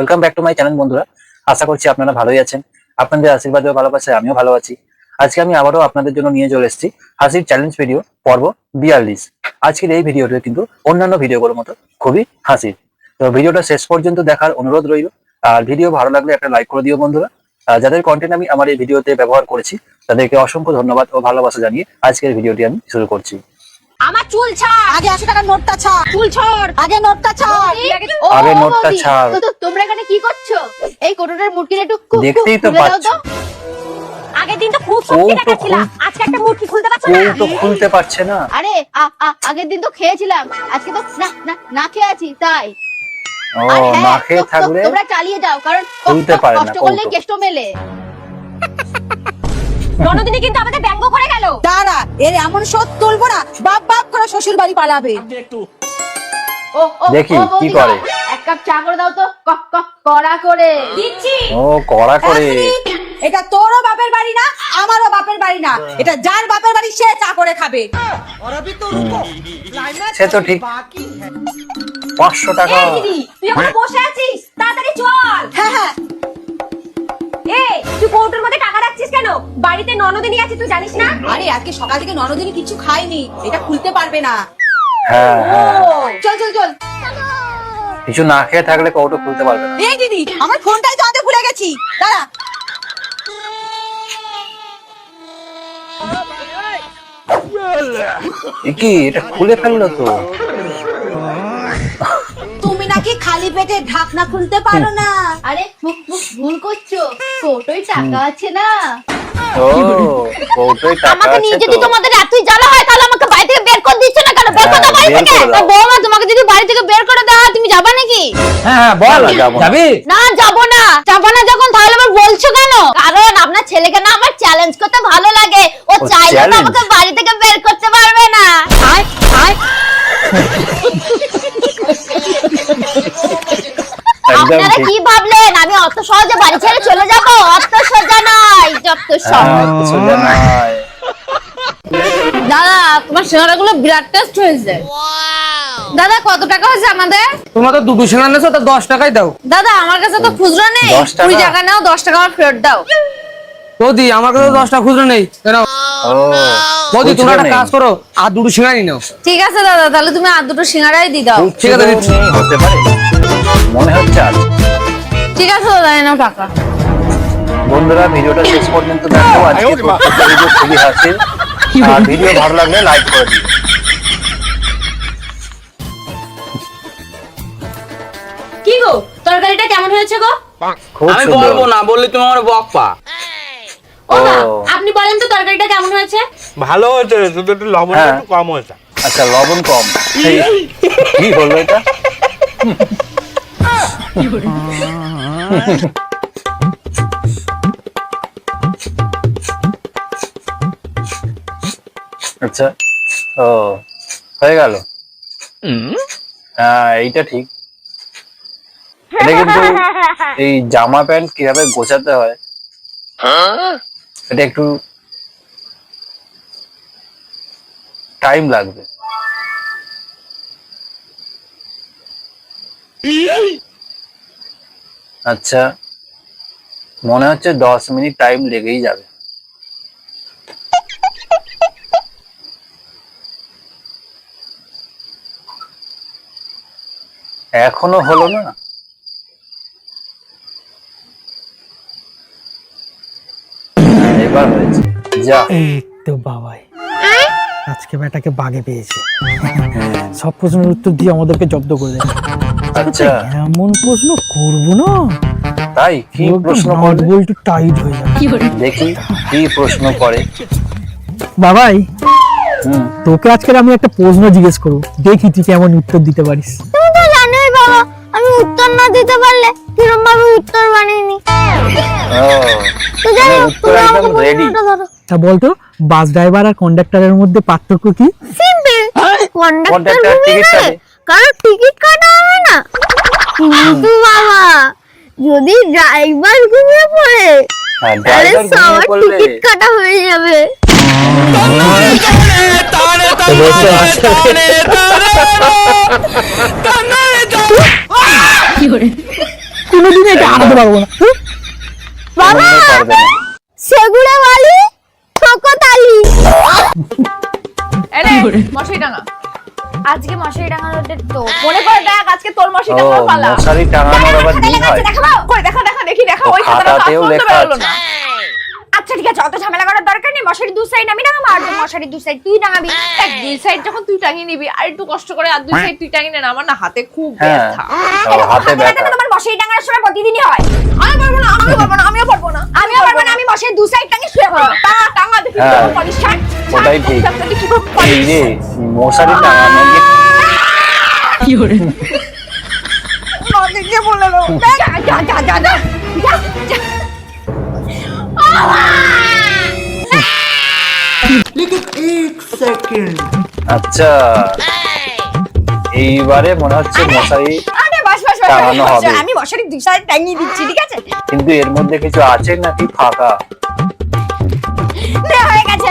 Welcome back to my channel বন্ধুরা। আশা করছি আপনারা ভালোই আছেন। আপনাদের আশীর্বাদ ও ভালোবাসায় আমিও ভালো আছি। আজকে আমি আবারও আপনাদের জন্য নিয়ে চলে এসেছি হাসির চ্যালেঞ্জ ভিডিও পর্ব 42। আজকের এই ভিডিওটা কিন্তু অন্যান্য ভিডিওগুলোর মতো খুবই হাসির। তো ভিডিওটা শেষ পর্যন্ত দেখার অনুরোধ রইল। আর ভিডিও ভালো লাগলে একটা লাইক করে দিও বন্ধুরা। যাদের কন্টেন্ট আমি আমার এই ভিডিওতে ব্যবহার করেছি তাদেরকে অসংখ্য ধন্যবাদ ও ভালোবাসা জানিয়ে আজকের ভিডিওটি আমি শুরু করছি। আমার চুল ছাড়, আগে 80 টাকার নোটটা ছাড়, চুল ছাড়, আগে নোটটা ছাড়, আগে নোটটা ছাড়। তো তোমরা এখানে কি করছো? এই কোটোটার মুটকিটা একটু দেখতেই তো খুলে দাও পাচ্ছ। তো। আগের দিন তো খুব শক্তি দেখাচ্ছিলা, আজকে একটা মুটকি খুলতে পারছো না? কেউ তো খুলতে পারছে না। আরে আগের দিন তো খেয়েছিলাম, আজকে তো না খেয়ে আছি তাই। ও আর হ্যাঁ, না খেয়ে থাকলে তোমরা চালিয়ে যাও, কারণ খুলতে পারে না কষ্ট করলে কৌটো। কেষ্ট মেলে। রণদিনী কিন্তু আমাদের ব্যঙ্গ করে গেল। দাঁড়া, এর এমন শোধ তুলবো না, বাপ বাপ করে শ্বশুর বাড়ি পালাবে। ও দেখি ও, কি বৌদিমা, করে। এক কাপ চা করে দাও তো, কড়া করে দিচ্ছি। ও কড়া করে। এটা তোরও বাপের বাড়ি না, আমারও বাপের বাড়ি না, এটা যার বাপের বাড়ি সে চা করে খাবে। সে তো ঠিক। 500 টাকা। এই দিদি, তুই এখন বসে আছিস, তাড়াতাড়ি চল। হ্যাঁ হ্যাঁ, এই তুই কৌটোর মধ্যে টাকা রাখছিস কেন? বাড়িতে ননদিনী আছে, তুই জানিস না? আরে আজকে সকাল থেকে ননদিনী কিছু খায়নি, এটা খুলতে পারবে না। হ্যাঁ হ্যাঁ, চল চল চল। কিছু না খেয়ে থাকলে কৌটো খুলতে পারবে না। এই দিদি, আমার ফোনটাই তো আনতে ভুলে গেছি, দাঁড়া। এ কি, এটা খুলে ফেললো তো। তুমি নাকি খালি পেটে ঢাকনা খুলতে পারো না। আরে ভুল করছো, কৌটোয় টাকা আছে না। ও কৌটোয় টাকা আমাকে আছে নিয়ে তো। যদি তোমাদের এতই জ্বালা হয়, তাহলে আমাকে বাড়ি থেকে বের করে দিচ্ছ না কেন? বের করে দাও বাড়ি বের থেকে। করে দাও। বৌমা, তোমাকে যদি বাড়ি থেকে বের করে দেওয়া হয়, তুমি যাবা নাকি? হ্যাঁ বল, না, যাবো না। যাবি? না যাবো না। যাবো না যখন, তাহলে আবার বলছো কেন? কারণ আপনার ছেলেকে না আমার চ্যালেঞ্জ করতে ভালো লাগে। ও ও চাইলে তো challenge? আমাকে বাড়ি থেকে বের করতে পারবে না। আয় আয়। একদম আপনারা ঠিক। কি ভাবলেন আমি অত সহজে বাড়ি ছেড়ে চলে যাব? অত সোজা নয়, যত সহজ। তো সোজা নয়। দাদা, তোমার সিঙ্গারাগুলো বিরাট টেস্ট হয়েছে। দাদা, কত টাকা হয়েছে আমাদের? তোমরা তো দুটো সিঙ্গারা নেছো, তো 10 টাকাই দাও। দাদা, আমার কাছে তো খুচরো নেই। 10 টাকা? 20 টাকা নাও, 10 টাকা আমার ফেরত দাও। বৌদি, আমার কাছে 10 টাকা খুচরো নেই। নাও। ও বৌদি, তোমরা একটা নেই। কাজ করো, আর দুটো সিঙ্গারা নিয়ে নাও। ঠিক আছে দাদা, তাহলে তুমি আর দুটো সিঙ্গারাই দিয়ে দাও। ঠিক আছে, খুচরো দিচ্ছি। নেই হতে পারে, মনে হচ্ছে আছে। ঠিক আছে দাদা, এই নাও টাকা। বন্ধুরা, ভিডিওটা শেষ পর্যন্ত দেখো। আজকে প্রত্যেকটা ভিডিও খুবই হাসির। আর ভিডিও ভালো লাগলে লাইক করে দিও। কি গো, তরকারিটা কেমন হয়েছে গো? খুব আমি সুন্দর। বলবো না, বললে তুমি আমার বকপা। ও মা, ও। আপনি বলেন তো তরকারিটা কেমন হয়েছে? ভালো হয়েছে, শুধু একটু লবণটা হ্যাঁ। একটু কম হয়েছে। আচ্ছা, লবণ কম। কি বলবো এটা? আচ্ছা, ও হয়ে গেল। হ্যাঁ, এইটা ঠিক। এটা কিন্তু এই জামা প্যান্ট কিভাবে গোছাতে হয় এটা একটু টাইম লাগবে। আচ্ছা, মনে হচ্ছে 10 মিনিট টাইম লেগেই যাবে। এখনো হলো না। এবার হয়েছে। যা, এই তো বাবাই, আজকে বেটাকে বাগে পেয়েছে। সব প্রশ্নের উত্তর দিয়ে আমাদেরকে জব্দ করে দেবে। আচ্ছা এমন প্রশ্ন করবো না, তাই কি প্রশ্ন করবে? বলটু টাইট হয়ে যাবে। দেখি কি প্রশ্ন করে। বাবাই, হুম, তোকে আজকে আমি একটা প্রশ্ন জিজ্ঞেস করবো, দেখি তুই কেমন উত্তর দিতে পারিস। তুমি তো জানোই বাবা, আমি উত্তর না দিতে পারলে কিরম ভাবে উত্তর বানাইনি। ও তো যাই হোক, উত্তর তুমি একদম আমাকে ready। প্রশ্নটা ধরো। তা বলতো, বাস ড্রাইভার আর কন্ডাক্টরের মধ্যে পার্থক্য কি? সিম্পল, কন্ডাক্টর কন্ডাক্টর টিকিট কাটে। কারো টিকিট কাটা হবে না। কিন্তু বাবা, যদি ড্রাইভার ঘুমিয়ে পড়ে আর তাহলে ড্রাইভার ঘুমিয়ে সবার পড়লে টিকিট কাটা হয়ে যাবে। কোনোদিন এটা হারাতে পারবো না। বাবা কোনোদিনও পারবে না। সেগুড়ে বালি ঠোকতালি। এরে মশারি টাঙা। আজকে মশারি টাঙানোর ডেট তো মনে করে দেখ আজকে তোর মশারি ও, টাঙানোর পালা। মশারি টাঙানোর আবার দিন হয়। দেখাবো কই দেখা দেখা দেখি দেখা ও, ওই খাতাটা খাতাতেও কাজ করতে লেখা পারলো আছে। না। আচ্ছা ঠিক আছে অত ঝামেলা করার দরকার নেই মশারি দু সাইড আমি টাঙাবো আর মশারি দু সাইড তুই টাঙাবি। দেখ দুই সাইড যখন তুই টাঙিয়ে নিবি আর একটু কষ্ট করে আর দুই সাইড তুই টাঙিয়ে নে না আমার না হাতে খুব হ্যাঁ, ব্যথা। ও, হাতে ব্যথা। তোমার মশারি টাঙানোর সময় প্রতিদিনই হয়। আমি পারবো না আমিও পারবো না আমিও পারবো না আমিও পারবো না আমি মশারি দু সাইড টাঙিয়ে শুয়ে পড়বো। টাঙা টাঙা দেখি হ্যাঁ, কিভাবে পারিস ছাড় ওটাই ঠিক। কিভাবে এই পারিস রে, মশারি টাঙানো যে না দেখে বলে দাও যা যা যা যা যা যা, যা। আচ্ছা, এইবারে মনে হচ্ছে মশারি, আরে বাস বাস বাস টাঙানো বাস, হবে। আমি মশারি দুই সাইড টাঙিয়ে দিচ্ছি ঠিক আছে কিন্তু এর মধ্যে কিছু আছে নাকি ফাঁকা? নে, হয়ে গেছে